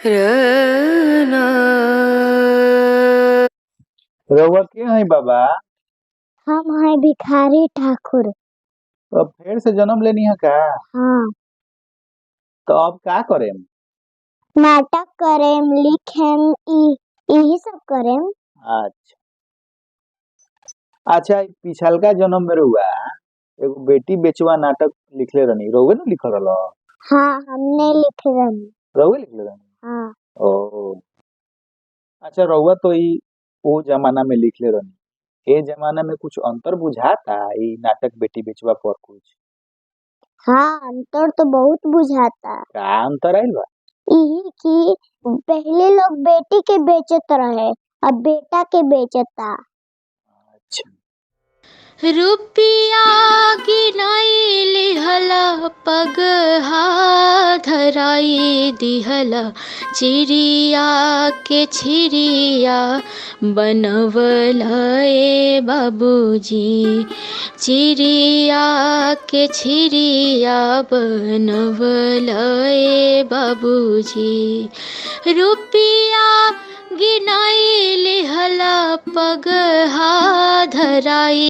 रना। रउआ के हैं बाबा? हम हैं भिखारी ठाकुर। तो अब फेर से जन्म लेनी है का? हाँ, तो अब का करेम? नाटक करेम, लिखेम, यही सब करेम। अच्छा अच्छा, पिछलका जन्म में रउआ एगो बेटी बेचवा नाटक लिखले रहनी, रउए न लिखल रहल? हाँ, हमने लिखे रही। रउए लिखले रहनी? हाँ, ओ अच्छा, रउआ तो ई ओ जमाना में लिखले रहनी, ए जमाना में कुछ अंतर बुझाता ई नाटक बेटी बेचवा पर कुछ? हाँ, अंतर तो बहुत बुझाता। का अंतर आइल बा? यही कि पहले लोग बेटी के बेचत रहे, अब बेटा के बेचता। अच्छा रुपिया गिनाई लिहला पगहा धराई दिहला चिड़िया के छिरिया बनवला ए बाबूजी चिड़िया के छिरिया बनवला ए बाबूजी रुपिया गिनाई लिहला पगहा धराई